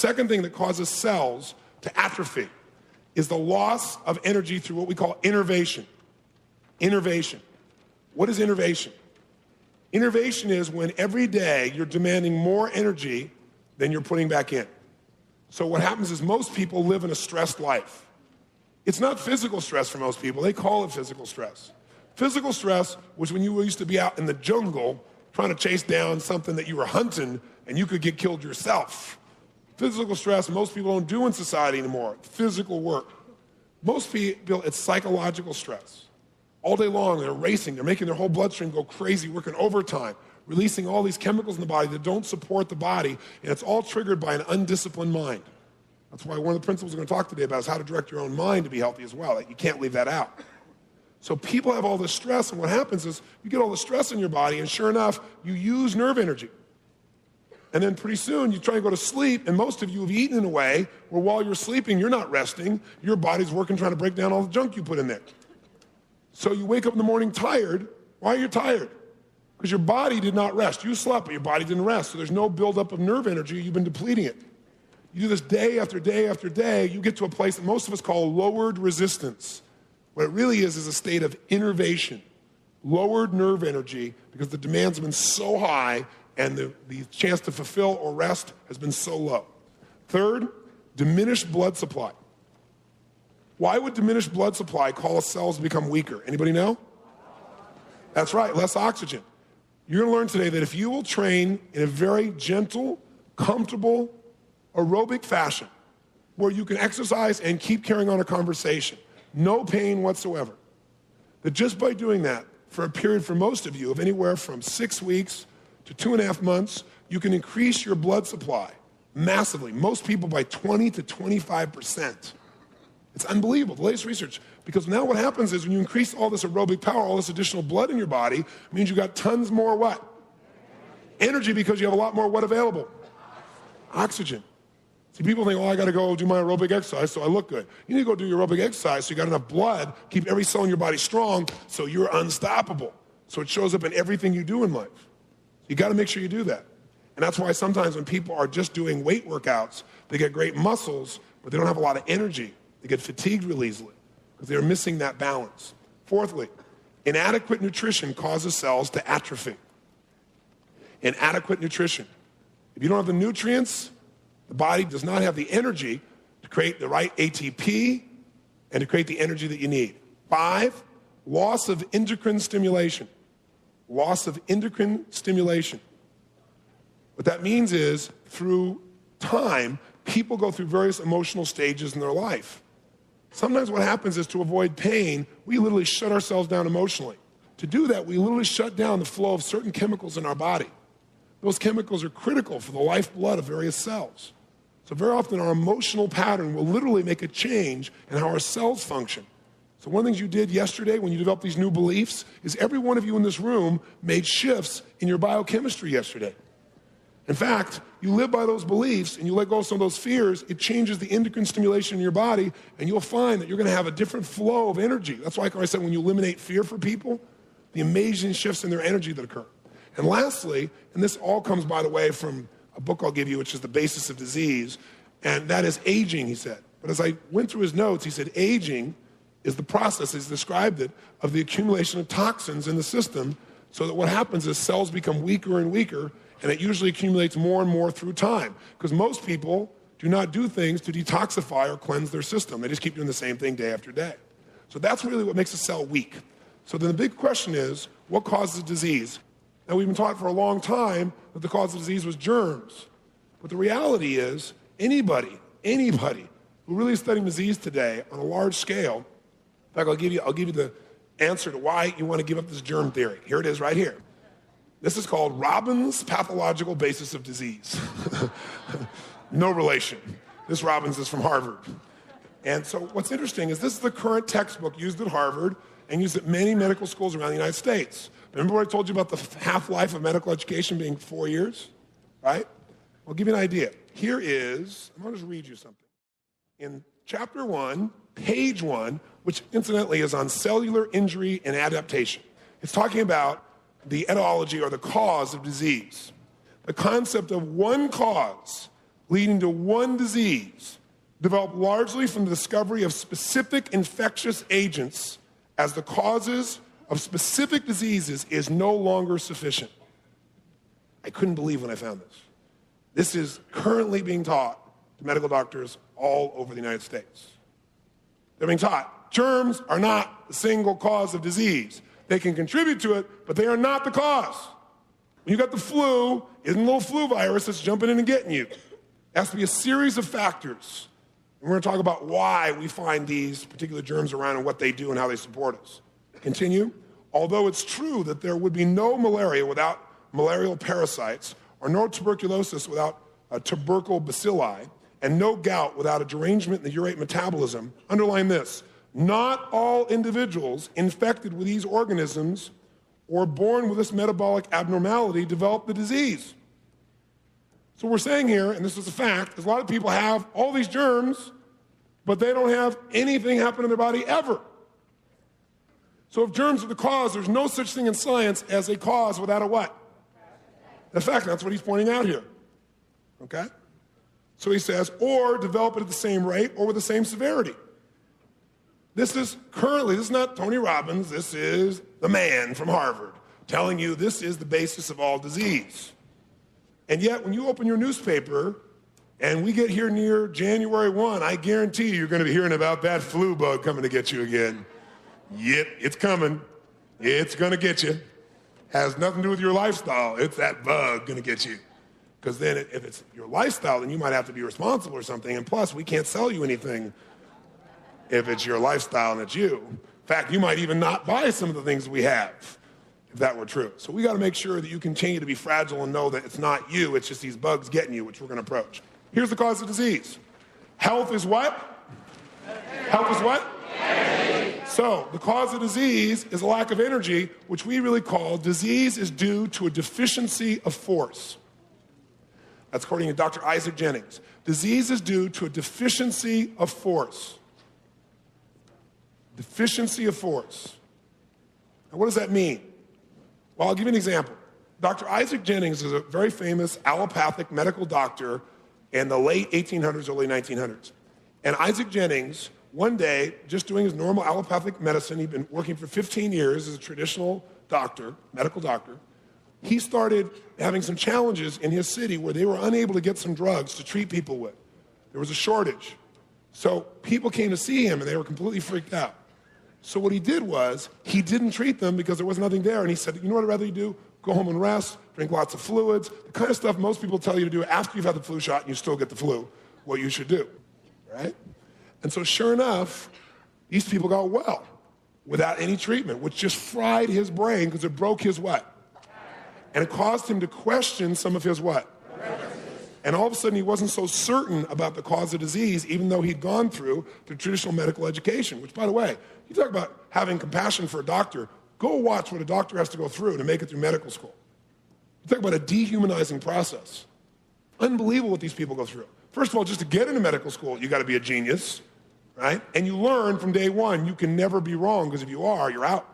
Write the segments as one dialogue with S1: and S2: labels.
S1: second thing that causes cells to atrophy is the loss of energy through what we call innervation. Innervation. What is innervation? Innervation is when every day you're demanding more energy than you're putting back in. So what happens is most people live in a stressed life. It's not physical stress for most people. They call it physical stress. Physical stress was when you used to be out in the jungle trying to chase down something that you were hunting and you could get killed yourself. Physical stress, most people don't do in society anymore. Physical work. Most people, it's psychological stress. All day long, they're racing. They're making their whole bloodstream go crazy, working overtime, releasing all these chemicals in the body that don't support the body, and it's all triggered by an undisciplined mind. That's why one of the principles we're going to talk today about is how to direct your own mind to be healthy as well. You can't leave that out. So people have all this stress, and what happens is you get all the stress in your body, and sure enough, you use nerve energy. And then pretty soon, you try and go to sleep, and most of you have eaten in a way where while you're sleeping, you're not resting. Your body's working trying to break down all the junk you put in there. So you wake up in the morning tired. Why are you tired? Because your body did not rest. You slept, but your body didn't rest. So there's no buildup of nerve energy. You've been depleting it. You do this day after day after day. You get to a place that most of us call lowered resistance. What it really is a state of innervation, lowered nerve energy, because the demands have been so high and the chance to fulfill or rest has been so low. Third, diminished blood supply. Why would diminished blood supply cause cells to become weaker? Anybody know? That's right, less oxygen. You're going to learn today that if you will train in a very gentle, comfortable, aerobic fashion, where you can exercise and keep carrying on a conversation, no pain whatsoever, that just by doing that for a period for most of you of anywhere from 6 weeks to 2.5 months, you can increase your blood supply massively, most people by 20 to 25%. It's unbelievable, the latest research, because now what happens is when you increase all this aerobic power, all this additional blood in your body, it means you got tons more what? Energy, because you have a lot more what available? Oxygen. See, people think, I got to go do my aerobic exercise so I look good. You need to go do your aerobic exercise so you got enough blood, keep every cell in your body strong so you're unstoppable. So it shows up in everything you do in life. You got to make sure you do that. And that's why sometimes when people are just doing weight workouts, they get great muscles, but they don't have a lot of energy. They get fatigued real easily because they're missing that balance. Fourthly, inadequate nutrition causes cells to atrophy. Inadequate nutrition. If you don't have the nutrients, the body does not have the energy to create the right ATP and to create the energy that you need. 5, loss of endocrine stimulation. Loss of endocrine stimulation. What that means is through time, people go through various emotional stages in their life. Sometimes what happens is to avoid pain, we literally shut ourselves down emotionally. To do that, we literally shut down the flow of certain chemicals in our body. Those chemicals are critical for the lifeblood of various cells. So very often our emotional pattern will literally make a change in how our cells function. So one of the things you did yesterday when you developed these new beliefs is every one of you in this room made shifts in your biochemistry yesterday. In fact, you live by those beliefs and you let go of some of those fears, it changes the endocrine stimulation in your body, and you'll find that you're going to have a different flow of energy. That's why I said when you eliminate fear for people, the amazing shifts in their energy that occur. And lastly, and this all comes, by the way, from a book I'll give you, which is The Basis of Disease, and that is aging, he said. But as I went through his notes, he said aging is the process, as described it, of the accumulation of toxins in the system, so that what happens is cells become weaker and weaker, and it usually accumulates more and more through time. Because most people do not do things to detoxify or cleanse their system. They just keep doing the same thing day after day. So that's really what makes a cell weak. So then the big question is, what causes disease? Now we've been taught for a long time that the cause of disease was germs. But the reality is, anybody who really is studying disease today on a large scale, in fact, I'll give you the answer to why you want to give up this germ theory. Here it is right here. This is called Robbins' pathological basis of disease. No relation. This Robbins is from Harvard. And so what's interesting is this is the current textbook used at Harvard and used at many medical schools around the United States. Remember what I told you about the half-life of medical education being 4 years? Right? I'll give you an idea. Here is, I'm going to just read you something. In chapter 1, page 1, which incidentally is on cellular injury and adaptation. It's talking about the etiology or the cause of disease. The concept of one cause leading to one disease developed largely from the discovery of specific infectious agents as the causes of specific diseases is no longer sufficient. I couldn't believe when I found this. This is currently being taught to medical doctors all over the United States. They're being taught germs are not the single cause of disease. They can contribute to it, but they are not the cause. When you got the flu, isn't a little flu virus that's jumping in and getting you. It has to be a series of factors. And we're going to talk about why we find these particular germs around and what they do and how they support us. Continue. Although it's true that there would be no malaria without malarial parasites, or no tuberculosis without tubercle bacilli, and no gout without a derangement in the urate metabolism, underline this, not all individuals infected with these organisms or born with this metabolic abnormality develop the disease. So we're saying here, and this is a fact, is a lot of people have all these germs, but they don't have anything happen in their body ever. So if germs are the cause, there's no such thing in science as a cause without a what? Effect. That's what he's pointing out here. Okay? So he says, or develop it at the same rate or with the same severity. This is not Tony Robbins, this is the man from Harvard telling you this is the basis of all disease. And yet, when you open your newspaper and we get here near January 1, I guarantee you're going to be hearing about that flu bug coming to get you again. Yep, it's coming. It's going to get you. Has nothing to do with your lifestyle. It's that bug going to get you. Because then if it's your lifestyle, then you might have to be responsible or something. And plus, we can't sell you anything if it's your lifestyle and it's you. In fact, you might even not buy some of the things we have, if that were true. So we got to make sure that you continue to be fragile and know that it's not you, it's just these bugs getting you, which we're going to approach. Here's the cause of disease. Health is what? Health is what? So the cause of disease is a lack of energy, which we really call disease is due to a deficiency of force. That's according to Dr. Isaac Jennings. Disease is due to a deficiency of force. Deficiency of force. Now, what does that mean? Well, I'll give you an example. Dr. Isaac Jennings is a very famous allopathic medical doctor in the late 1800s, early 1900s. And Isaac Jennings, one day, just doing his normal allopathic medicine, he'd been working for 15 years as a traditional doctor, medical doctor. He started having some challenges in his city where they were unable to get some drugs to treat people with. There was a shortage. So people came to see him and they were completely freaked out. So what he did was, he didn't treat them because there was nothing there. And he said, you know what I'd rather you do? Go home and rest, drink lots of fluids, the kind of stuff most people tell you to do after you've had the flu shot and you still get the flu, what you should do, right? And so sure enough, these people got well without any treatment, which just fried his brain because it broke his what? And it caused him to question some of his what? And all of a sudden he wasn't so certain about the cause of disease, even though he'd gone through the traditional medical education, which, by the way, you talk about having compassion for a doctor, go watch what a doctor has to go through to make it through medical school. You talk about a dehumanizing process. Unbelievable what these people go through. First of all, just to get into medical school, you got to be a genius, right? And you learn from day one, you can never be wrong, because if you are, you're out.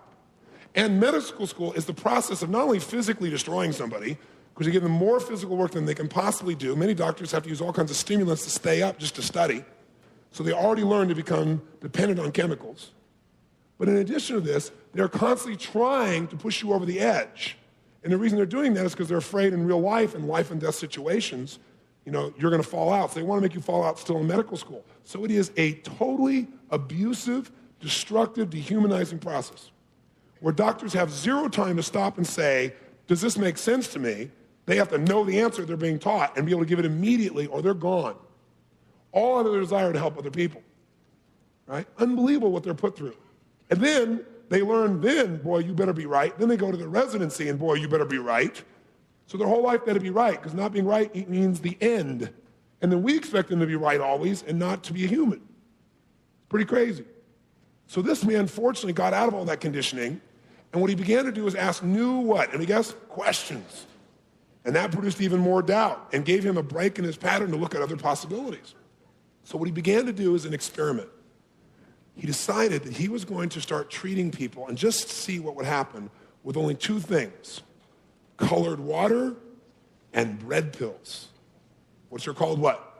S1: And medical school is the process of not only physically destroying somebody, because you give them more physical work than they can possibly do. Many doctors have to use all kinds of stimulants to stay up just to study. So they already learn to become dependent on chemicals. But in addition to this, they're constantly trying to push you over the edge. And the reason they're doing that is because they're afraid in real life, in life and death situations, you're going to fall out. So they want to make you fall out still in medical school. So it is a totally abusive, destructive, dehumanizing process where doctors have zero time to stop and say, does this make sense to me? They have to know the answer they're being taught and be able to give it immediately or they're gone. All out of their desire to help other people, right? Unbelievable what they're put through. And then they learn, boy, you better be right. Then they go to the residency and boy, you better be right. So their whole life better be right, because not being right means the end. And then we expect them to be right always and not to be a human. It's pretty crazy. So this man fortunately got out of all that conditioning, and what he began to do was ask new what? And we guess questions. And that produced even more doubt and gave him a break in his pattern to look at other possibilities. So what he began to do is an experiment. He decided that he was going to start treating people and just see what would happen with only two things: colored water and bread pills, which are called what?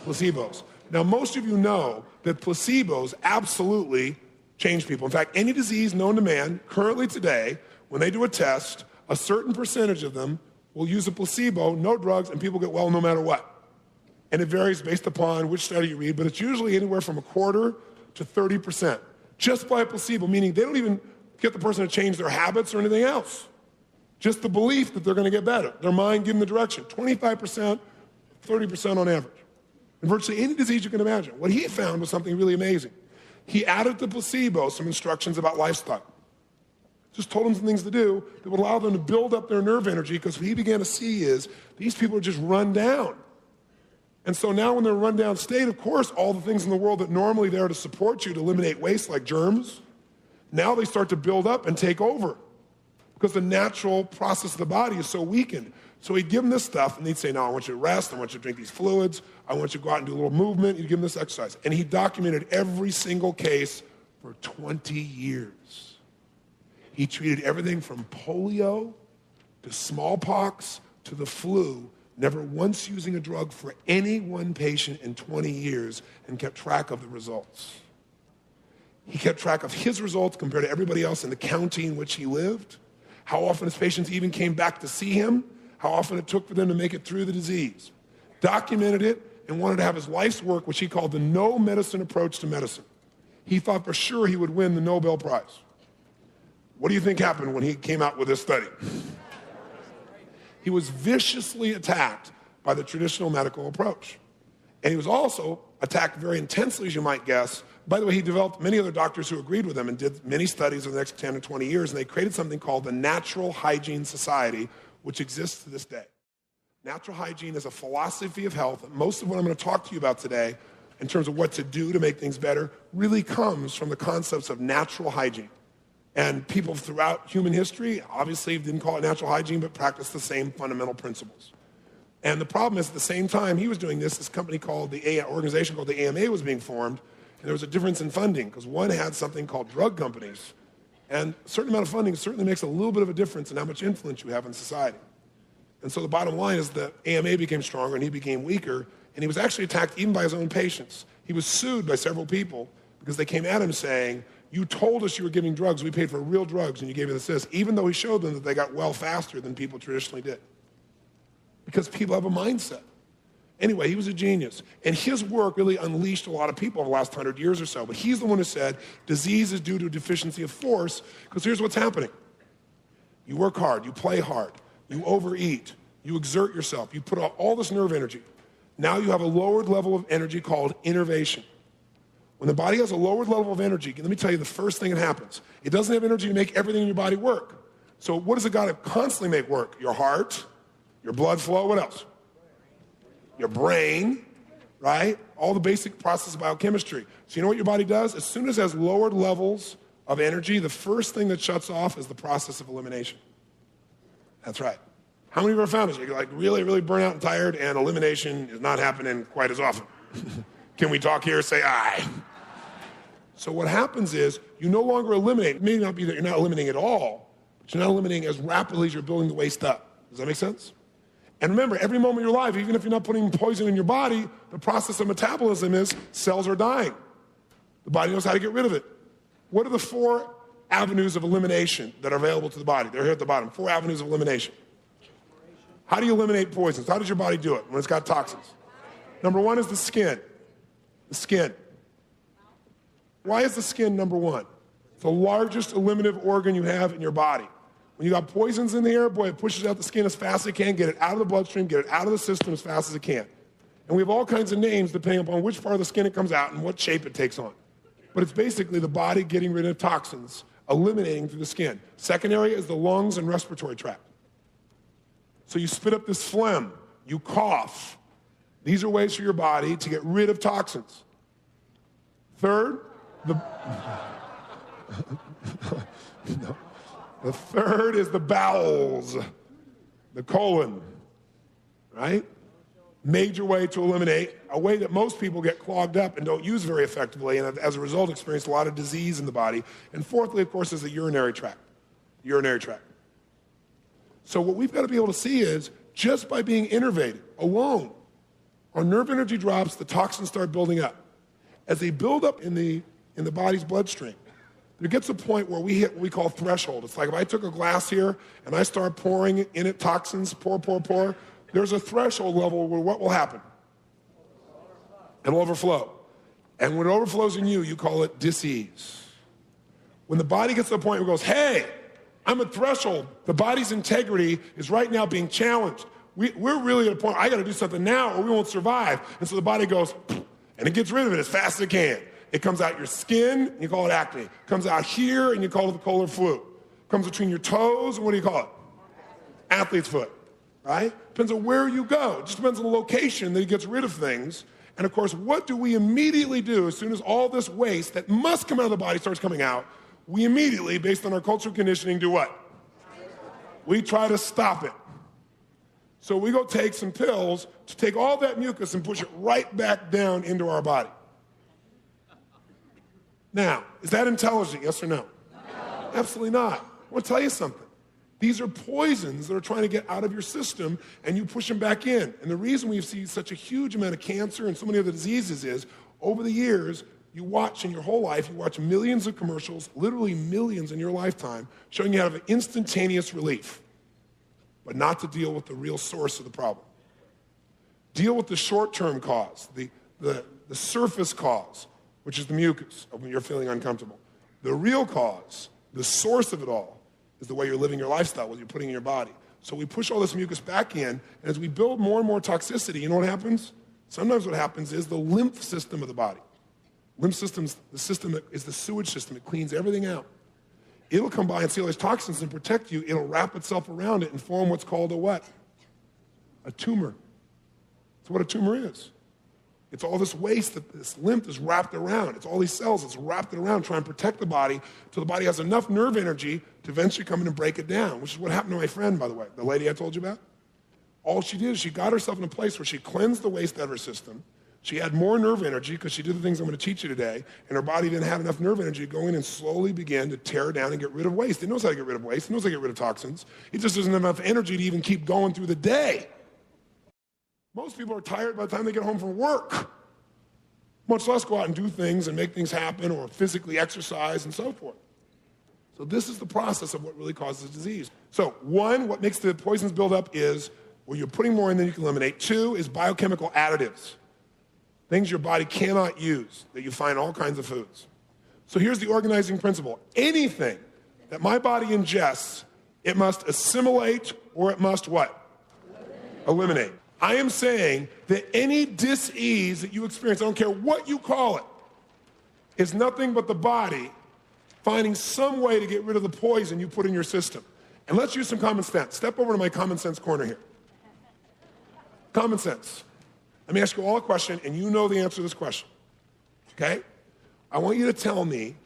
S1: Placebos. Now, most of you know that placebos absolutely change people. In fact, any disease known to man currently today, when they do a test, a certain percentage of them will use a placebo, no drugs, and people get well no matter what. And it varies based upon which study you read, but it's usually anywhere from 25% to 30%, just by a placebo, meaning they don't even get the person to change their habits or anything else. Just the belief that they're going to get better. Their mind giving the direction. 25%, 30% on average. In virtually any disease you can imagine. What he found was something really amazing. He added to placebo some instructions about lifestyle. Just told them some things to do that would allow them to build up their nerve energy, because what he began to see is these people are just run down. And so now when they're run down state, of course, all the things in the world that normally there to support you, to eliminate waste like germs, now they start to build up and take over because the natural process of the body is so weakened. So he'd give them this stuff, and they'd say, no, I want you to rest, I want you to drink these fluids, I want you to go out and do a little movement. He'd give them this exercise. And he documented every single case for 20 years. He treated everything from polio to smallpox to the flu, never once using a drug for any one patient in 20 years, and kept track of the results. He kept track of his results compared to everybody else in the county in which he lived, how often his patients even came back to see him, how often it took for them to make it through the disease. Documented it and wanted to have his life's work, which he called the no medicine approach to medicine. He thought for sure he would win the Nobel Prize. What do you think happened when he came out with this study? He was viciously attacked by the traditional medical approach. And he was also attacked very intensely, as you might guess. By the way, he developed many other doctors who agreed with him and did many studies over the next 10 or 20 years, and they created something called the Natural Hygiene Society, which exists to this day. Natural hygiene is a philosophy of health. Most of what I'm going to talk to you about today, in terms of what to do to make things better, really comes from the concepts of natural hygiene. And people throughout human history obviously didn't call it natural hygiene, but practiced the same fundamental principles. And the problem is, at the same time he was doing this company called organization called the AMA was being formed, and there was a difference in funding, because one had something called drug companies. And a certain amount of funding certainly makes a little bit of a difference in how much influence you have in society. And so the bottom line is that AMA became stronger and he became weaker, and he was actually attacked even by his own patients. He was sued by several people because they came at him saying, you told us you were giving drugs, we paid for real drugs, and you gave us this, even though he showed them that they got well faster than people traditionally did. Because people have a mindset. Anyway, he was a genius. And his work really unleashed a lot of people over the last 100 years or so. But he's the one who said disease is due to a deficiency of force, because here's what's happening. You work hard, you play hard, you overeat, you exert yourself, you put out all this nerve energy. Now you have a lowered level of energy called innervation. When the body has a lowered level of energy, let me tell you the first thing that happens. It doesn't have energy to make everything in your body work. So what does it got to constantly make work? Your heart, your blood flow, what else? Your brain, right? All the basic process of biochemistry. So you know what your body does? As soon as it has lowered levels of energy, the first thing that shuts off is the process of elimination. That's right. How many of you ever found this? You're like really, really burnt out and tired, and elimination is not happening quite as often. Can we talk here? Say aye. So what happens is you no longer eliminate. It may not be that you're not eliminating at all, but you're not eliminating as rapidly as you're building the waste up. Does that make sense? And remember, every moment of your life, even if you're not putting poison in your body, the process of metabolism is cells are dying. The body knows how to get rid of it. What are the 4 avenues of elimination that are available to the body? They're here at the bottom. 4 avenues of elimination. How do you eliminate poisons? How does your body do it when it's got toxins? Number 1 is the skin. The skin. Why is the skin number 1? It's the largest eliminative organ you have in your body. When you got poisons in the air, boy, it pushes out the skin as fast as it can, get it out of the bloodstream, get it out of the system as fast as it can. And we have all kinds of names depending upon which part of the skin it comes out and what shape it takes on. But it's basically the body getting rid of toxins, eliminating through the skin. Second area is the lungs and respiratory tract. So you spit up this phlegm, you cough. These are ways for your body to get rid of toxins. Third, the third is the bowels, the colon, right? Major way to eliminate, a way that most people get clogged up and don't use very effectively, and as a result experience a lot of disease in the body. And fourthly, of course, is the urinary tract. Urinary tract. So what we've got to be able to see is, just by being innervated alone, Our nerve energy drops, the toxins start building up. As they build up in the body's bloodstream, there gets a point where we hit what we call threshold. It's like if I took a glass here and I start pouring in it toxins, pour, there's a threshold level where what will happen? It'll overflow. And when it overflows in you, you call it dis-ease. When the body gets to the point where it goes, hey, I'm at threshold, the body's integrity is right now being challenged. We're really at a point, I got to do something now or we won't survive. And so the body goes, and it gets rid of it as fast as it can. It comes out your skin, and you call it acne. It comes out here, and you call it the polar flu. It comes between your toes, and what do you call it? Athlete's foot, right? Depends on where you go. It just depends on the location that it gets rid of things. And of course, what do we immediately do as soon as all this waste that must come out of the body starts coming out? We immediately, based on our cultural conditioning, do what? We try to stop it. So we go take some pills to take all that mucus and push it right back down into our body. Now, is that intelligent, yes or no? No. Absolutely not. I want to tell you something. These are poisons that are trying to get out of your system, and you push them back in. And the reason we see such a huge amount of cancer and so many other diseases is, over the years, you watch in your whole life, you watch millions of commercials, literally millions in your lifetime, showing you how to have instantaneous relief, but not to deal with the real source of the problem. Deal with the short-term cause, the surface cause, which is the mucus of when you're feeling uncomfortable. The real cause, the source of it all, is the way you're living your lifestyle, what you're putting in your body. So we push all this mucus back in, and as we build more and more toxicity, you know what happens? Sometimes what happens is the lymph system of the body. Lymph system's the system that is the sewage system. It cleans everything out. It'll come by and see all these toxins and protect you. It'll wrap itself around it and form what's called a what? A tumor. That's what a tumor is. It's all this waste that this lymph is wrapped around. It's all these cells that's wrapped it around, trying to protect the body until the body has enough nerve energy to eventually come in and break it down, which is what happened to my friend, by the way, the lady I told you about. All she did is she got herself in a place where she cleansed the waste out of her system. She had more nerve energy because she did the things I'm going to teach you today, and her body didn't have enough nerve energy to go in and slowly begin to tear down and get rid of waste. It knows how to get rid of waste. It knows how to get rid of toxins. It just doesn't have enough energy to even keep going through the day. Most people are tired by the time they get home from work, much less go out and do things and make things happen or physically exercise and so forth. So this is the process of what really causes disease. So one, what makes the poisons build up is, well, you're putting more in than you can eliminate. Two is biochemical additives, things your body cannot use that you find in all kinds of foods. So here's the organizing principle. Anything that my body ingests, it must assimilate or it must what? Eliminate. I am saying that any dis-ease that you experience, I don't care what you call it, is nothing but the body finding some way to get rid of the poison you put in your system. And let's use some common sense. Step over to my common sense corner here. Common sense. Let me ask you all a question, and you know the answer to this question, okay? I want you to tell me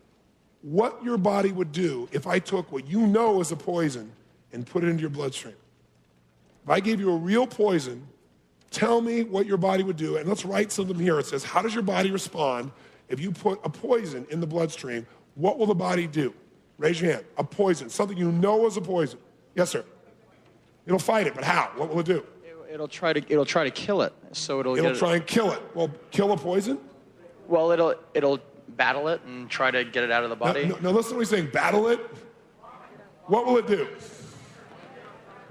S1: what your body would do if I took what you know is a poison and put it into your bloodstream. If I gave you a real poison, tell me what your body would do, and let's write something here. It says, how does your body respond if you put a poison in the bloodstream? What will the body do? Raise your hand. A poison, something you know is a poison. Yes, sir. It'll fight it, but how? What will it do?
S2: It'll try to kill it. So it'll
S1: try and kill it. Well, kill a poison?
S2: Well, it'll battle it and try to get it out of the body.
S1: No, listen to what he's saying. Battle it. What will it do?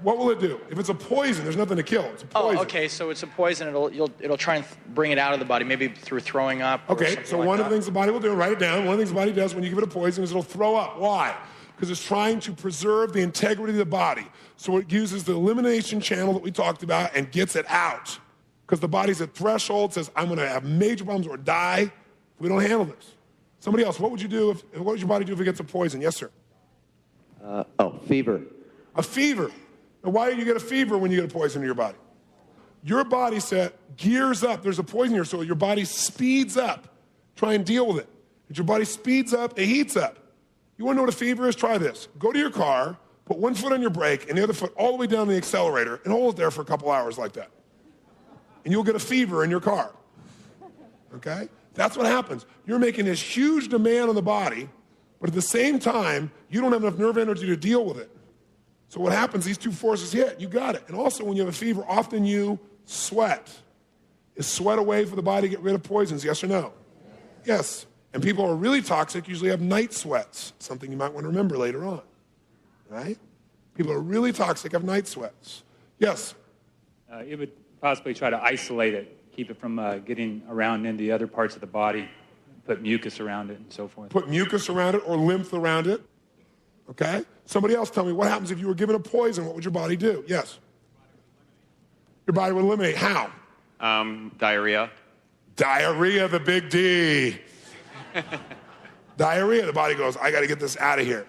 S1: What will it do? If it's a poison, there's nothing to kill. It's a poison.
S2: Oh, okay. So it's a poison. It'll try and bring it out of the body, maybe through throwing up.
S1: Okay. So one of the things the body will do, write it down. One of the things the body does when you give it a poison is it'll throw up. Why? Because it's trying to preserve the integrity of the body. So it uses the elimination channel that we talked about and gets it out. Because the body's at threshold, says, I'm going to have major problems or die if we don't handle this. Somebody else, what would you do what would your body do if it gets a poison? Yes, sir.
S3: Fever.
S1: A fever. Now, why do you get a fever when you get a poison in your body? Your body gears up. There's a poison here, so your body speeds up. Try and deal with it. As your body speeds up, it heats up. You want to know what a fever is? Try this. Go to your car, put one foot on your brake and the other foot all the way down the accelerator and hold it there for a couple hours like that. And you'll get a fever in your car. Okay? That's what happens. You're making this huge demand on the body, but at the same time, you don't have enough nerve energy to deal with it. So what happens, these two forces hit, you got it. And also when you have a fever, often you sweat. Is sweat a way for the body to get rid of poisons, yes or no? Yes. And people who are really toxic usually have night sweats, something you might want to remember later on, right? People who are really toxic have night sweats. Yes?
S4: It would possibly try to isolate it, keep it from getting around into the other parts of the body, put mucus around it and so forth.
S1: Put mucus around it or lymph around it, okay? Somebody else tell me, what happens if you were given a poison? What would your body do? Yes? Your body would eliminate. How?
S5: Diarrhea.
S1: Diarrhea, the big D. Diarrhea, the body goes, I got to get this out of here.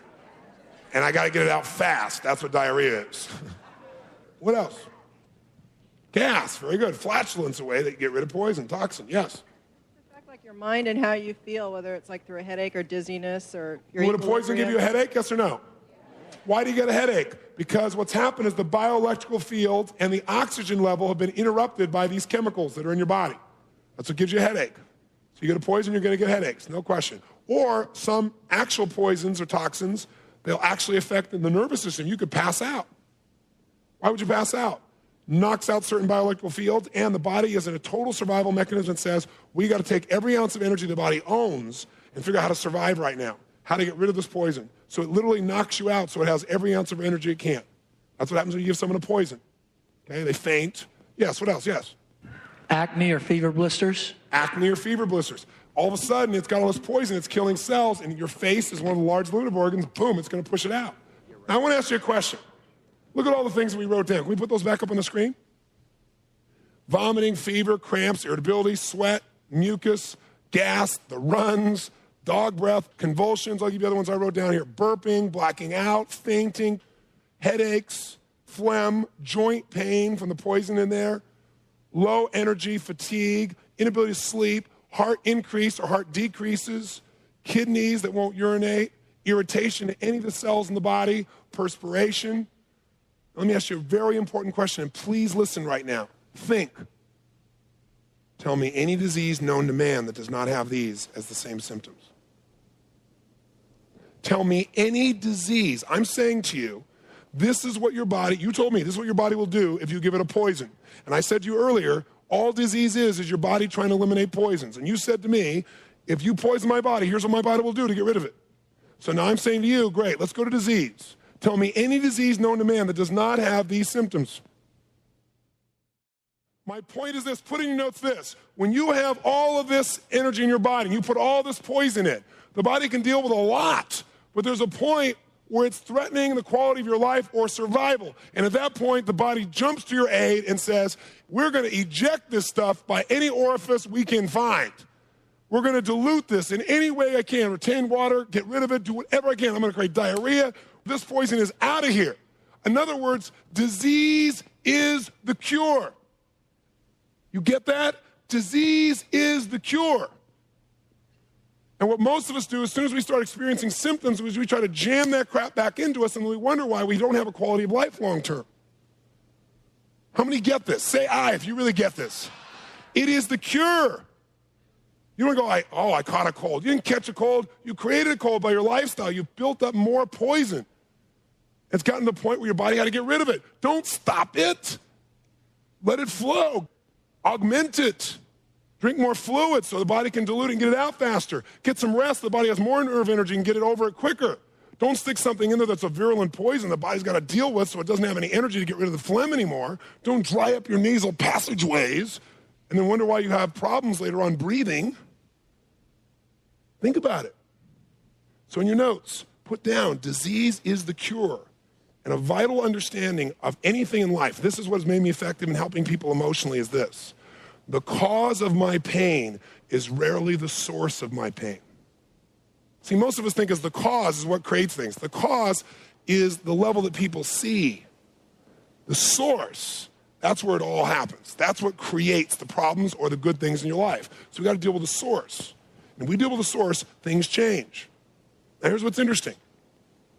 S1: And I got to get it out fast. That's what diarrhea is. What else? Gas, very good. Flatulence, a way that you get rid of poison, toxin, yes.
S6: Affect like your mind and how you feel, whether it's like through a headache or dizziness or your
S1: Would a poison give you a headache, yes or no? Why do you get a headache? Because what's happened is the bioelectrical field and the oxygen level have been interrupted by these chemicals that are in your body. That's what gives you a headache. So you get a poison, you're going to get headaches, no question. Or some actual poisons or toxins, they'll actually affect the nervous system. You could pass out. Why would you pass out? Knocks out certain bioelectrical fields, and the body is in a total survival mechanism that says, we got to take every ounce of energy the body owns and figure out how to survive right now, how to get rid of this poison. So it literally knocks you out so it has every ounce of energy it can. That's what happens when you give someone a poison. Okay, they faint. Yes, what else? Yes.
S7: Acne or fever blisters?
S1: Acne or fever blisters. All of a sudden, it's got all this poison, it's killing cells, and your face is one of the large lunatic organs, boom, it's going to push it out. Now, I want to ask you a question. Look at all the things that we wrote down. Can we put those back up on the screen? Vomiting, fever, cramps, irritability, sweat, mucus, gas, the runs, dog breath, convulsions. I'll give you the other ones I wrote down here. Burping, blacking out, fainting, headaches, phlegm, joint pain from the poison in there, low energy, fatigue, inability to sleep, heart increase or heart decreases, kidneys that won't urinate, irritation to any of the cells in the body, perspiration. Let me ask you a very important question, and please listen right now. Think. Tell me any disease known to man that does not have these as the same symptoms. Tell me any disease. I'm saying to you, this is what your body, you told me, this is what your body will do if you give it a poison. And I said to you earlier, all disease is your body trying to eliminate poisons. And you said to me, if you poison my body, here's what my body will do to get rid of it. So now I'm saying to you, great, let's go to disease. Tell me any disease known to man that does not have these symptoms. My point is this, put in your notes this. When you have all of this energy in your body and you put all this poison in, the body can deal with a lot, but there's a point where it's threatening the quality of your life or survival. And at that point, the body jumps to your aid and says, we're going to eject this stuff by any orifice we can find. We're going to dilute this in any way I can, retain water, get rid of it, do whatever I can. I'm going to create diarrhea. This poison is out of here. In other words, disease is the cure. You get that? Disease is the cure. And what most of us do, as soon as we start experiencing symptoms, is we try to jam that crap back into us, and we wonder why we don't have a quality of life long term. How many get this? Say aye if you really get this. It is the cure. You don't go, I caught a cold. You didn't catch a cold. You created a cold by your lifestyle. You've built up more poison. It's gotten to the point where your body had to get rid of it. Don't stop it. Let it flow. Augment it. Drink more fluid so the body can dilute it and get it out faster. Get some rest. The body has more nerve energy and get it over it quicker. Don't stick something in there that's a virulent poison the body's got to deal with so it doesn't have any energy to get rid of the phlegm anymore. Don't dry up your nasal passageways and then wonder why you have problems later on breathing. Think about it. So in your notes, put down, disease is the cure. And a vital understanding of anything in life, this is what has made me effective in helping people emotionally, is this. The cause of my pain is rarely the source of my pain. See, most of us think as the cause is what creates things. The cause is the level that people see. The source, that's where it all happens. That's what creates the problems or the good things in your life. So we got to deal with the source. And if we deal with the source, things change. Now here's what's interesting.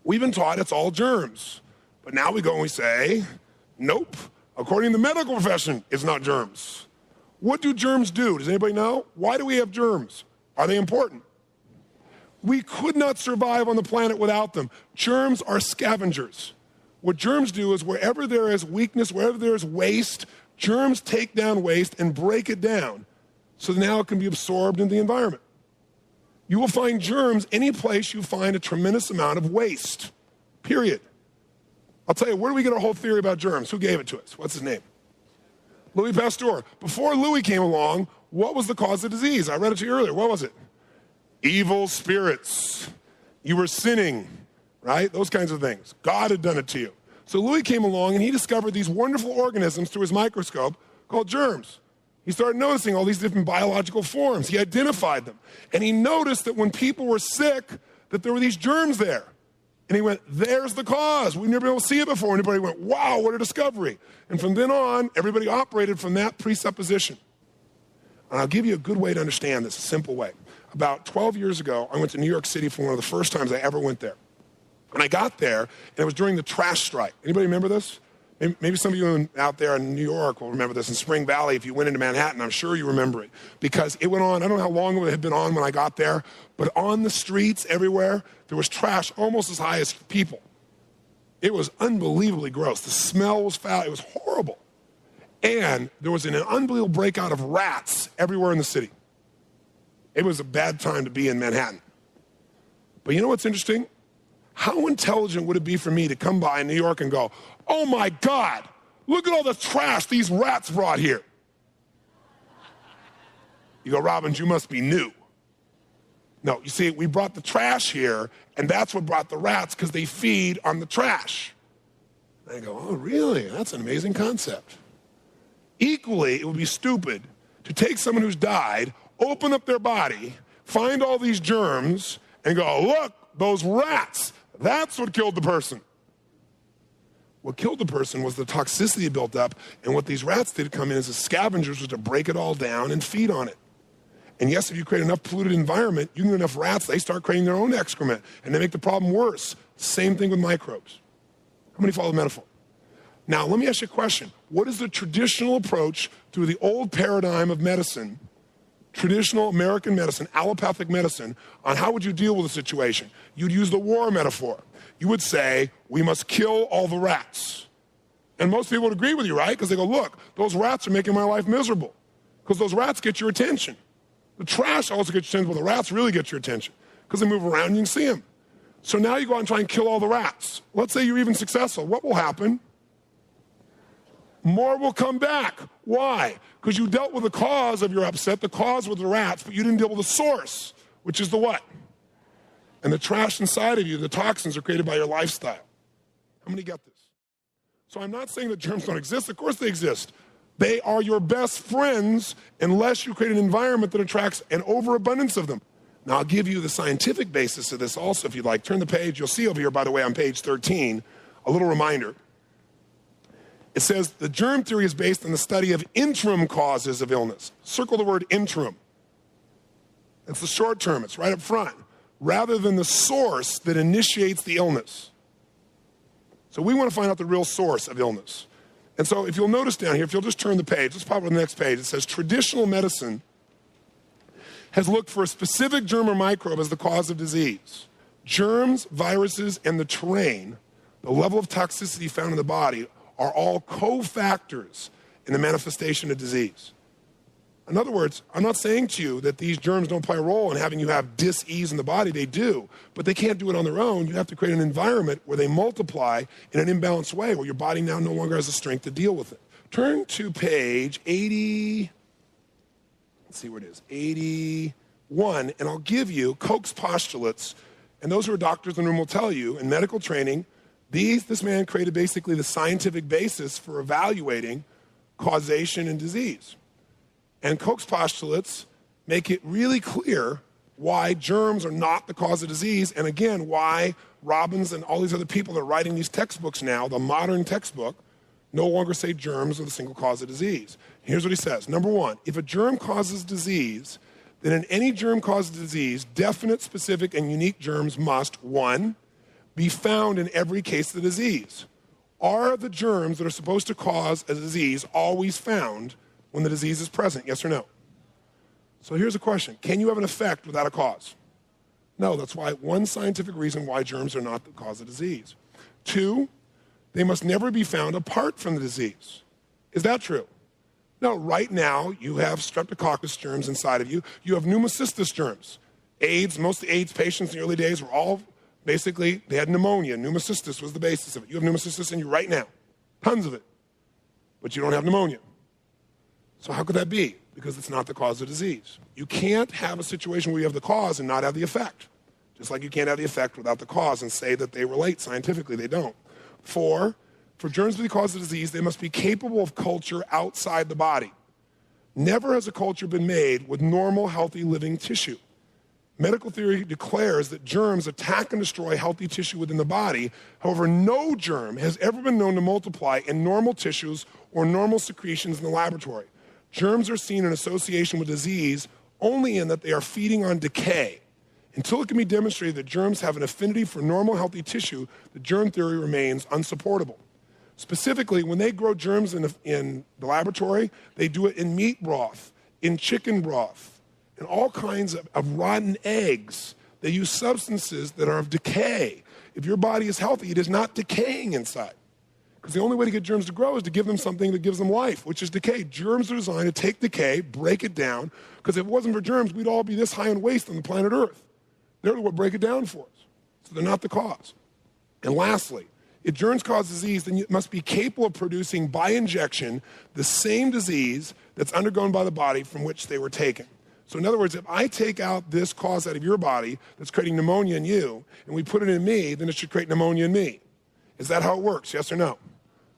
S1: We've been taught it's all germs. But now we go and we say, nope. According to the medical profession, it's not germs. What do germs do? Does anybody know? Why do we have germs? Are they important? We could not survive on the planet without them. Germs are scavengers. What germs do is wherever there is weakness, wherever there is waste, Germs take down waste and break it down so now it can be absorbed into the environment. You will find germs any place you find a tremendous amount of waste, period. I'll tell you, where do we get our whole theory about germs? Who gave it to us? What's his name? Louis Pasteur. Before Louis came along, what was the cause of disease? I read it to you earlier. What was it? Evil spirits. You were sinning, right? Those kinds of things. God had done it to you. So Louis came along and he discovered these wonderful organisms through his microscope called germs. He started noticing all these different biological forms. He identified them. And he noticed that when people were sick, that there were these germs there. And he went, there's the cause. We've never been able to see it before. And everybody went, wow, what a discovery. And from then on, everybody operated from that presupposition. And I'll give you a good way to understand this, a simple way. About 12 years ago, I went to New York City for one of the first times I ever went there. And I got there, and it was during the trash strike. Anybody remember this? Maybe some of you out there in New York will remember this. In Spring Valley, if you went into Manhattan, I'm sure you remember it. Because it went on, I don't know how long it had been on when I got there, but on the streets everywhere, there was trash almost as high as people. It was unbelievably gross. The smell was foul. It was horrible. And there was an unbelievable breakout of rats everywhere in the city. It was a bad time to be in Manhattan. But you know what's interesting? How intelligent would it be for me to come by in New York and go, oh my God, look at all the trash these rats brought here. You go, Robbins, you must be new. No, you see, we brought the trash here, and that's what brought the rats, because they feed on the trash. And I go, oh, really? That's an amazing concept. Equally, it would be stupid to take someone who's died, open up their body, find all these germs, and go, look, those rats, that's what killed the person. What killed the person was the toxicity built up, and what these rats did come in as scavengers was to break it all down and feed on it. And yes, if you create enough polluted environment, you can get enough rats, they start creating their own excrement, and they make the problem worse. Same thing with microbes. How many follow the metaphor? Now, let me ask you a question. What is the traditional approach through the old paradigm of medicine, traditional American medicine, allopathic medicine, on how would you deal with a situation? You'd use the war metaphor. You would say, we must kill all the rats. And most people would agree with you, right? Because they go, look, those rats are making my life miserable. Because those rats get your attention. The trash also gets your attention, but the rats really get your attention. Because they move around and you can see them. So now you go out and try and kill all the rats. Let's say you're even successful. What will happen? More will come back. Why? Because you dealt with the cause of your upset. The cause was the rats, but you didn't deal with the source, which is the what? And the trash inside of you, the toxins, are created by your lifestyle. How many get this? So I'm not saying that germs don't exist. Of course they exist. They are your best friends unless you create an environment that attracts an overabundance of them. Now, I'll give you the scientific basis of this also, if you'd like. Turn the page. You'll see over here, by the way, on page 13, a little reminder. It says the germ theory is based on the study of interim causes of illness. Circle the word interim. It's the short term. It's right up front. Rather than the source that initiates the illness. So we want to find out the real source of illness. And so if you'll notice down here, if you'll just turn the page, let's pop on the next page. It says traditional medicine has looked for a specific germ or microbe as the cause of disease. Germs, viruses, and the terrain, the level of toxicity found in the body, are all cofactors in the manifestation of disease. In other words, I'm not saying to you that these germs don't play a role in having you have dis-ease in the body. They do, but they can't do it on their own. You have to create an environment where they multiply in an imbalanced way, where your body now no longer has the strength to deal with it. Turn to page 80, let's see where it is, 81, and I'll give you Koch's postulates, and those who are doctors in the room will tell you, in medical training, this man created basically the scientific basis for evaluating causation and disease. And Koch's postulates make it really clear why germs are not the cause of disease, and again, why Robbins and all these other people that are writing these textbooks now, the modern textbook, no longer say germs are the single cause of disease. Here's what he says. Number one, if a germ causes disease, then in any germ causes disease, definite, specific, and unique germs must, one, be found in every case of the disease. Are the germs that are supposed to cause a disease always found when the disease is present, yes or no? So here's a question. Can you have an effect without a cause? No, that's why one scientific reason why germs are not the cause of disease. Two, they must never be found apart from the disease. Is that true? No, right now you have streptococcus germs inside of you. You have pneumocystis germs. AIDS, most of the AIDS patients in the early days were all basically, they had pneumonia. Pneumocystis was the basis of it. You have pneumocystis in you right now. Tons of it. But you don't have pneumonia. So how could that be? Because it's not the cause of disease. You can't have a situation where you have the cause and not have the effect. Just like you can't have the effect without the cause and say that they relate scientifically. They don't. For germs to be the cause of disease, they must be capable of culture outside the body. Never has a culture been made with normal, healthy, living tissue. Medical theory declares that germs attack and destroy healthy tissue within the body. However, no germ has ever been known to multiply in normal tissues or normal secretions in the laboratory. Germs are seen in association with disease only in that they are feeding on decay. Until it can be demonstrated that germs have an affinity for normal, healthy tissue, the germ theory remains unsupportable. Specifically, when they grow germs in the laboratory, they do it in meat broth, in chicken broth, and all kinds of rotten eggs. They use substances that are of decay. If your body is healthy, it is not decaying inside. Because the only way to get germs to grow is to give them something that gives them life, which is decay. Germs are designed to take decay, break it down, because if it wasn't for germs, we'd all be this high in waste on the planet Earth. They're what break it down for us. So they're not the cause. And lastly, if germs cause disease, then it must be capable of producing by injection the same disease that's undergone by the body from which they were taken. So in other words, if I take out this cause out of your body that's creating pneumonia in you, and we put it in me, then it should create pneumonia in me. Is that how it works, yes or no?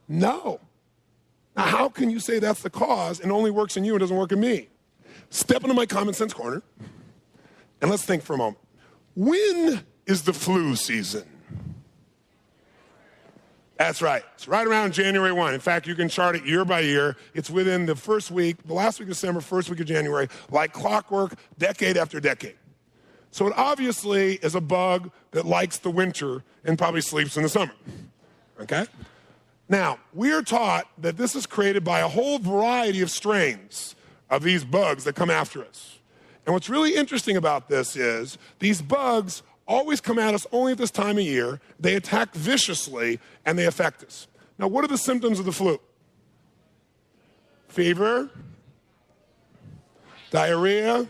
S1: No. Now, how can you say that's the cause and only works in you and doesn't work in me? Step into my common sense corner, and let's think for a moment. When is the flu season? That's right. It's right around January 1. In fact, you can chart it year by year. It's within the first week, the last week of December, first week of January, like clockwork, decade after decade. So it obviously is a bug that likes the winter and probably sleeps in the summer. Okay? Now, we are taught that this is created by a whole variety of strains of these bugs that come after us. And what's really interesting about this is these bugs always come at us only at this time of year. They attack viciously, and they affect us. Now, what are the symptoms of the flu? Fever, diarrhea,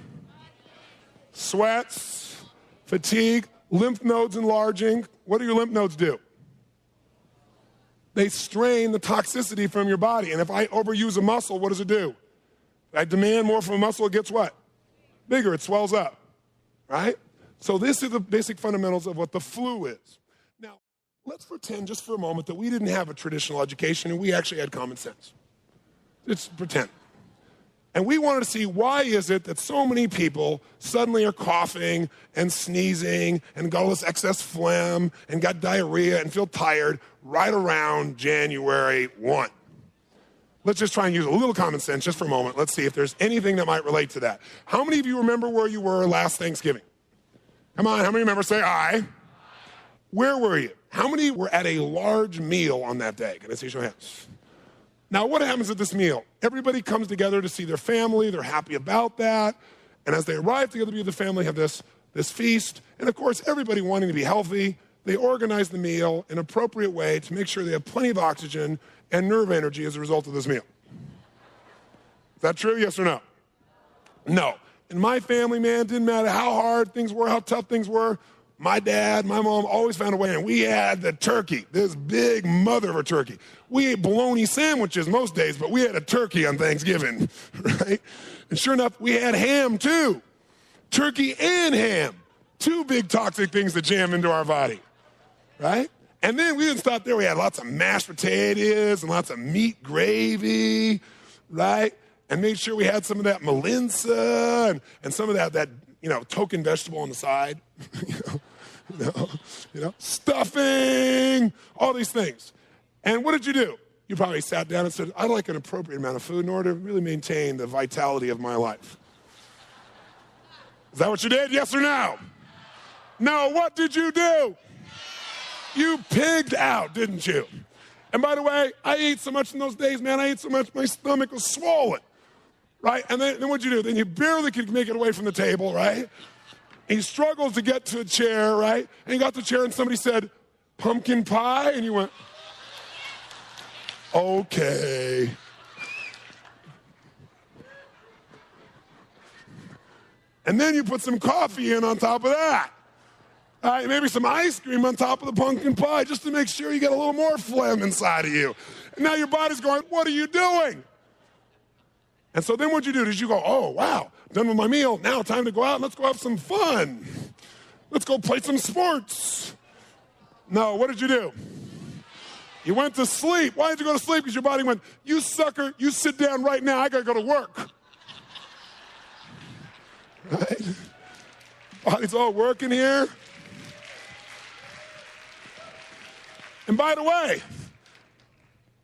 S1: sweats, fatigue, lymph nodes enlarging. What do your lymph nodes do? They strain the toxicity from your body. And if I overuse a muscle, what does it do? If I demand more from a muscle, it gets what? Bigger, it swells up, right? So this is the basic fundamentals of what the flu is. Now, let's pretend just for a moment that we didn't have a traditional education and we actually had common sense. Let's pretend. And we wanted to see why is it that so many people suddenly are coughing and sneezing and got all this excess phlegm and got diarrhea and feel tired right around January 1. Let's just try and use a little common sense just for a moment. Let's see if there's anything that might relate to that. How many of you remember where you were last Thanksgiving? Come on, how many remember? Say aye. Where were you? How many were at a large meal on that day? Can I see your hands? Now, what happens at this meal? Everybody comes together to see their family. They're happy about that. And as they arrive together to be with the family, have this feast. And of course, everybody wanting to be healthy, they organize the meal in an appropriate way to make sure they have plenty of oxygen and nerve energy as a result of this meal. Is that true? Yes or no? No. In my family, man, didn't matter how hard things were, how tough things were. My dad, my mom always found a way, and we had the turkey, this big mother of a turkey. We ate bologna sandwiches most days, but we had a turkey on Thanksgiving, right? And sure enough, we had ham too. Turkey and ham. Two big toxic things that jam into our body, right? And then we didn't stop there. We had lots of mashed potatoes and lots of meat gravy, right? And made sure we had some of that Malinsa and some of that token vegetable on the side, stuffing, all these things. And what did you do? You probably sat down and said, I'd like an appropriate amount of food in order to really maintain the vitality of my life. Is that what you did? Yes or no? No, what did you do? You pigged out, didn't you? And by the way, I ate so much in those days, man, I ate so much, my stomach was swollen, right? And then what'd you do? Then you barely could make it away from the table, right? And you struggled to get to a chair, right? And you got to the chair and somebody said, pumpkin pie? And you went, okay. And then you put some coffee in on top of that. All right, maybe some ice cream on top of the pumpkin pie just to make sure you get a little more phlegm inside of you. And now your body's going, what are you doing? And so then what'd you do? Did you go, oh, wow, done with my meal. Now time to go out and let's go have some fun. Let's go play some sports. No, what did you do? You went to sleep. Why did you go to sleep? Because your body went, you sucker, you sit down right now. I got to go to work. Right? Body's all working here. And by the way,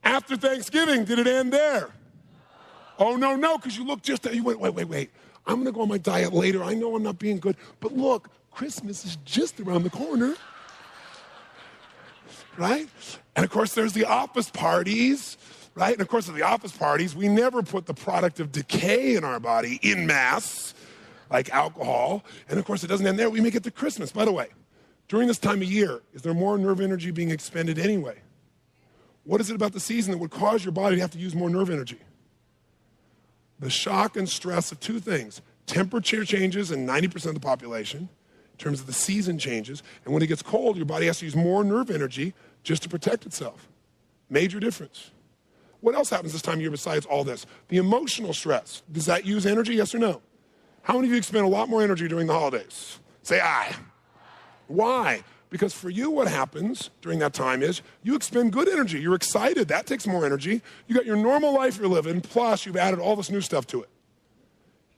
S1: after Thanksgiving, did it end there? Oh, no, because you look just, you went, wait. I'm going to go on my diet later. I know I'm not being good. But look, Christmas is just around the corner. Right? And of course, there's the office parties, right? And of course, at the office parties, we never put the product of decay in our body in mass, like alcohol. And of course, it doesn't end there. We make it to Christmas. By the way, during this time of year, is there more nerve energy being expended anyway? What is it about the season that would cause your body to have to use more nerve energy? The shock and stress of two things. Temperature changes in 90% of the population, in terms of the season changes. And when it gets cold, your body has to use more nerve energy just to protect itself. Major difference. What else happens this time of year besides all this? The emotional stress. Does that use energy, yes or no? How many of you expend a lot more energy during the holidays? Say aye. Why? Because for you, what happens during that time is you expend good energy. You're excited. That takes more energy. You got your normal life you're living, plus you've added all this new stuff to it.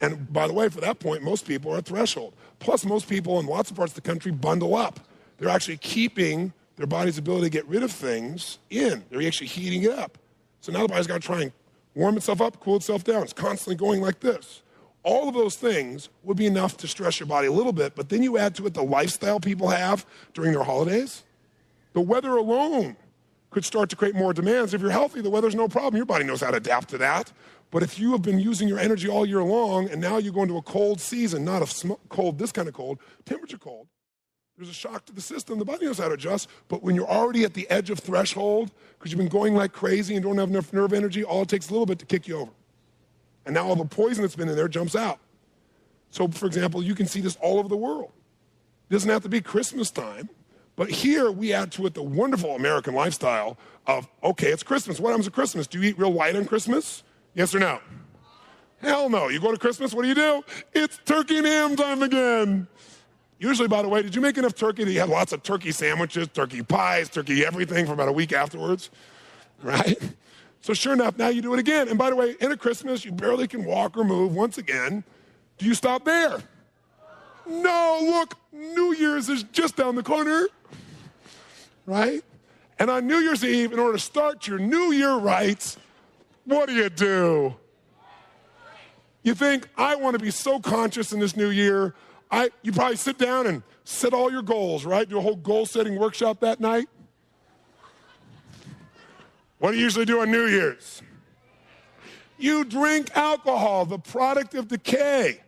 S1: And by the way, for that point, most people are at threshold. Plus, most people in lots of parts of the country bundle up. They're actually keeping their body's ability to get rid of things in. They're actually heating it up. So now the body's got to try and warm itself up, cool itself down. It's constantly going like this. All of those things would be enough to stress your body a little bit, but then you add to it the lifestyle people have during their holidays. The weather alone could start to create more demands. If you're healthy, the weather's no problem. Your body knows how to adapt to that. But if you have been using your energy all year long and now you go into a cold season, not a cold, this kind of cold, temperature cold, there's a shock to the system. The body knows how to adjust. But when you're already at the edge of threshold because you've been going like crazy and don't have enough nerve energy, all it takes a little bit to kick you over. And now all the poison that's been in there jumps out. So, for example, you can see this all over the world. It doesn't have to be Christmas time. But here we add to it the wonderful American lifestyle of, okay, it's Christmas. What happens at Christmas? Do you eat real light on Christmas? Yes or no? Hell no. You go to Christmas, what do? It's turkey and ham time again. Usually, by the way, did you make enough turkey that you had lots of turkey sandwiches, turkey pies, turkey everything for about a week afterwards? Right? So sure enough, now you do it again. And by the way, in a Christmas, you barely can walk or move once again. Do you stop there? No, look, New Year's is just down the corner. Right? And on New Year's Eve, in order to start your New Year right, what do? You think, I want to be so conscious in this new year. You probably sit down and set all your goals, right? Do a whole goal-setting workshop that night. What do you usually do on New Year's? You drink alcohol, the product of decay.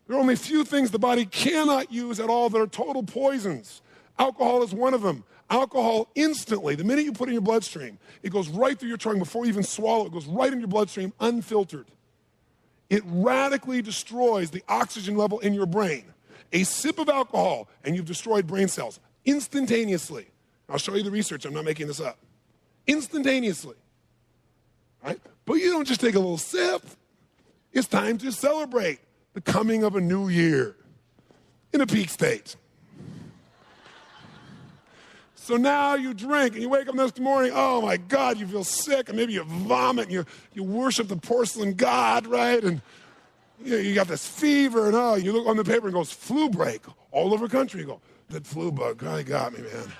S1: There are only a few things the body cannot use at all that are total poisons. Alcohol is one of them. Alcohol instantly, the minute you put it in your bloodstream, it goes right through your tongue before you even swallow. It goes right in your bloodstream, unfiltered. It radically destroys the oxygen level in your brain. A sip of alcohol, and you've destroyed brain cells instantaneously. I'll show you the research. I'm not making this up. Instantaneously. Right? But you don't just take a little sip. It's time to celebrate the coming of a new year in a peak state. So now you drink and you wake up next morning, oh my God, you feel sick, and maybe you vomit and you worship the porcelain god, right? And you got this fever, and you look on the paper and it goes, flu break all over the country. You go, that flu bug really got me, man.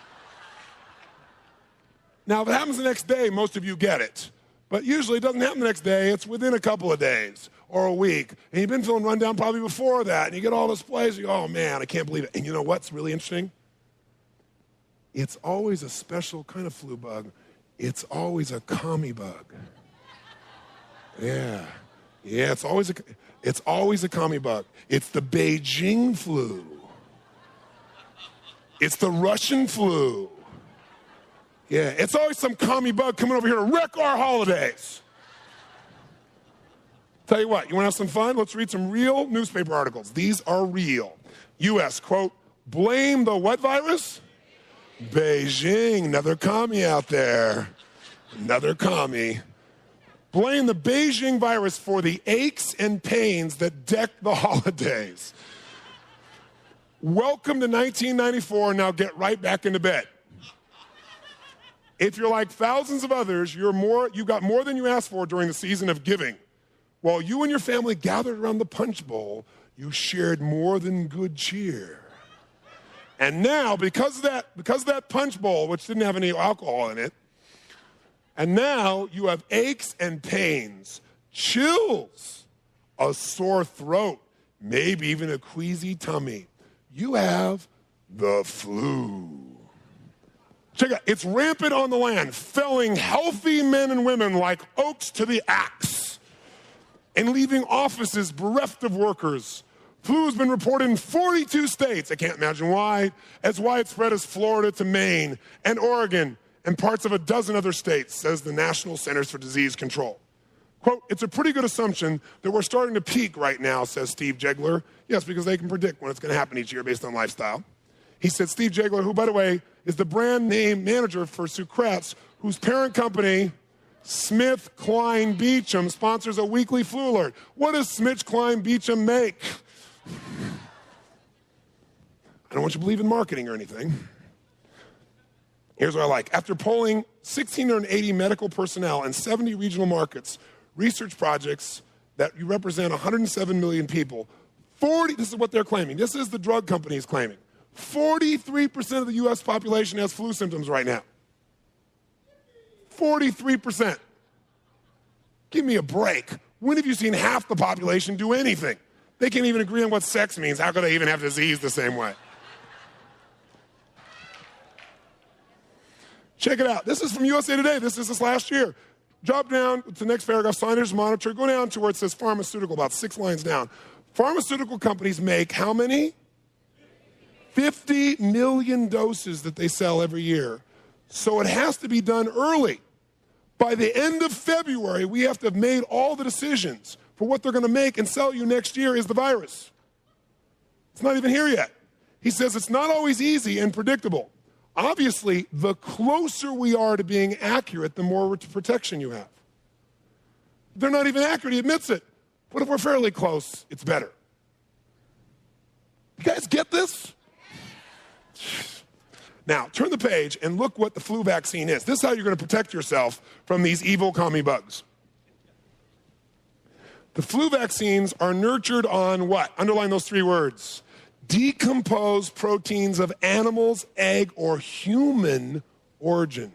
S1: Now, if it happens the next day, most of you get it. But usually it doesn't happen the next day. It's within a couple of days or a week. And you've been feeling run down probably before that. And you get all this place. You go, oh, man, I can't believe it. And you know what's really interesting? It's always a special kind of flu bug. It's always a commie bug. Yeah, it's always a commie bug. It's the Beijing flu. It's the Russian flu. Yeah, it's always some commie bug coming over here to wreck our holidays. Tell you what, you want to have some fun? Let's read some real newspaper articles. These are real. U.S., quote, blame the what virus? Beijing, another commie out there. Another commie. Blame the Beijing virus for the aches and pains that deck the holidays. Welcome to 1994, now get right back into bed. If you're like thousands of others, you got more than you asked for during the season of giving. While you and your family gathered around the punch bowl, you shared more than good cheer. And now, because of that punch bowl, which didn't have any alcohol in it, and now you have aches and pains, chills, a sore throat, maybe even a queasy tummy. You have the flu. Check it out. It's rampant on the land, felling healthy men and women like oaks to the axe and leaving offices bereft of workers. Flu has been reported in 42 states. I can't imagine why. As widespread as Florida to Maine and Oregon and parts of a dozen other states, says the National Centers for Disease Control. Quote, it's a pretty good assumption that we're starting to peak right now, says Steve Jegler. Yes, because they can predict when it's going to happen each year based on lifestyle. He said Steve Jegler, who, by the way, is the brand name manager for Sucrets, whose parent company, Smith Klein Beecham, sponsors a weekly flu alert. What does Smith Klein Beecham make? I don't want you to believe in marketing or anything. Here's what I like. After polling 1,680 medical personnel in 70 regional markets, research projects that represent 107 million people, this is what they're claiming. This is the drug companies claiming. 43% of the U.S. population has flu symptoms right now. 43%. Give me a break. When have you seen half the population do anything? They can't even agree on what sex means. How could they even have disease the same way? Check it out. This is from USA Today. This is this last year. Drop down to the next paragraph, signage monitor. Go down to where it says pharmaceutical, about 6 lines down. Pharmaceutical companies make how many? 50 million doses that they sell every year. So it has to be done early. By the end of February, we have to have made all the decisions for what they're going to make and sell you next year is the virus. It's not even here yet. He says it's not always easy and predictable. Obviously, the closer we are to being accurate, the more protection you have. They're not even accurate, he admits it. But if we're fairly close, it's better. You guys get this? Now, turn the page and look what the flu vaccine is. This is how you're going to protect yourself from these evil commie bugs. The flu vaccines are nurtured on what? Underline those 3 words. Decomposed proteins of animals, egg, or human origin.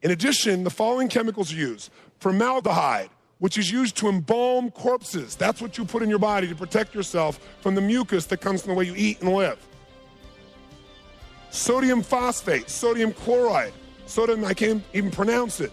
S1: In addition, the following chemicals are used. Formaldehyde, which is used to embalm corpses. That's what you put in your body to protect yourself from the mucus that comes from the way you eat and live. Sodium phosphate, sodium chloride, sodium, I can't even pronounce it,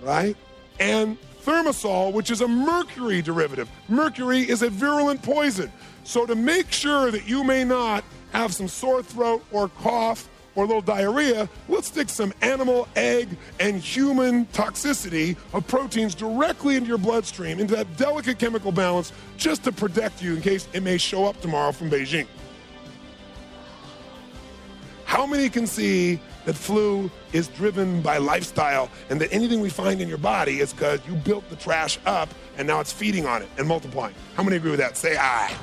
S1: right? And thimerosal, which is a mercury derivative. Mercury is a virulent poison. So to make sure that you may not have some sore throat or cough or a little diarrhea, let's stick some animal, egg, and human toxicity of proteins directly into your bloodstream, into that delicate chemical balance, just to protect you in case it may show up tomorrow from Beijing. How many can see that flu is driven by lifestyle and that anything we find in your body is because you built the trash up and now it's feeding on it and multiplying? How many agree with that? Say aye.